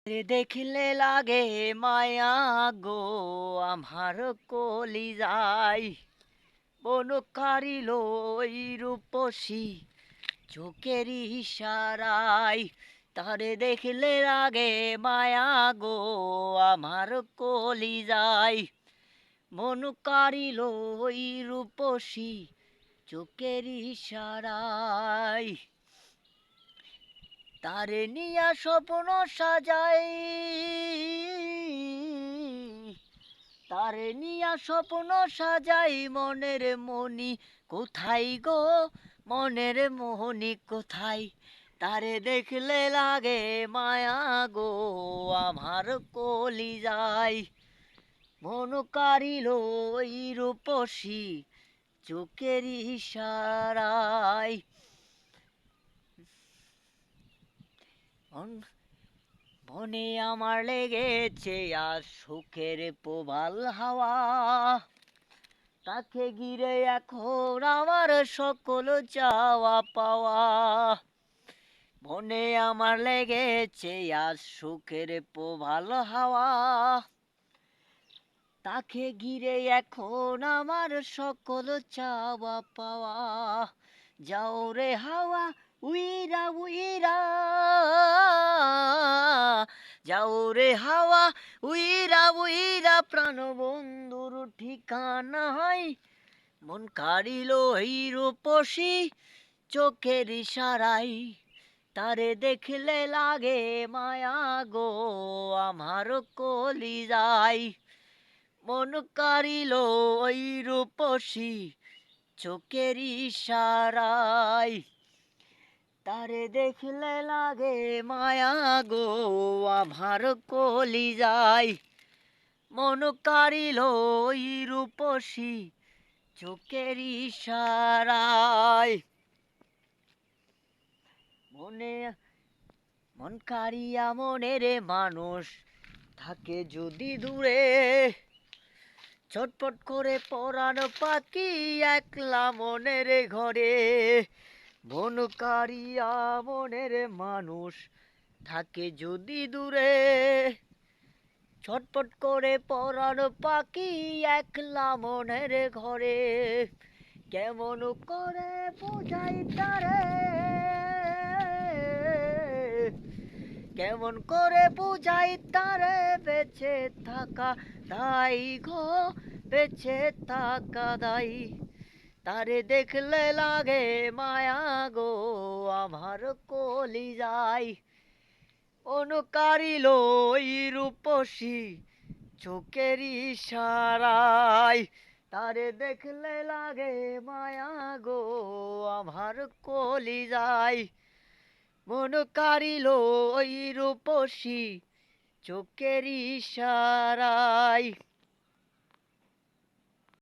দেখলে লাগে মায়া গো আমার কলিজায় বন কারিল ওই রূপসী চোখের ইশারায় তারে দেখলে লাগে মায়া গো আমার কলিজায় মন কারিল ওই রূপসী চোখের ইশারায় তারে নিয়া স্বপ্ন সাজাই তারে নিয়া স্বপ্ন সাজাই মনের মনি কোথায় গো মনের মোহনি কোথায় তারে দেখলে লাগে মায়া গো আমার কলিজায় মন কারিল ওই রূপসী চোখের ইশারায় মনে আমার লেগেছে আর সুখের প্রবাল হাওয়া তাকে ঘিরে এখন আমার সকল চাওয়া পাওয়া মনে আমার লেগেছে আর সুখের প্রবাল হাওয়া তাকে ঘিরে এখন আমার সকল চাওয়া পাওয়া যাও রে হাওয়া উইরা উইরা যাও রে হাওয়া উইরা উইরা প্রাণ বন্ধুর ঠিকানায় মন কারিল এই রূপসী চোখের ইশারায় তারে দেখলে লাগে মায়া গো আমার কলিজায় মন কারিল ওই রূপসী চোখের ইশারায় তারে দেখলে লাগে মায়া গো আমার কলিজায় মন কারিল ওই রূপসী চোখের ইশারায় মন কারিয়া মনের মানুষ থাকে যদি দূরে ছটফট করে পরাণ পাখি একলা মনের ঘরে মন কারিয়া মনের মানুষ থাকে যদি দূরে ছটফট করে পরাণ পাখি একলা মনের ঘরে কেমন করে বোঝাই তারে কেমন করে বুঝাই তারে বেঁচে থাকা দাই গো বেঁচে থাকা দাই তারে দেখলে লাগে মায়া গো আমার কলিজায় অনুকারিল ওই রূপসী চোখের ইশারায় তারে দেখলে লাগে মায়া গো আমার কলিজায় মন কারিল ওই রূপসী চোখের ইশারায়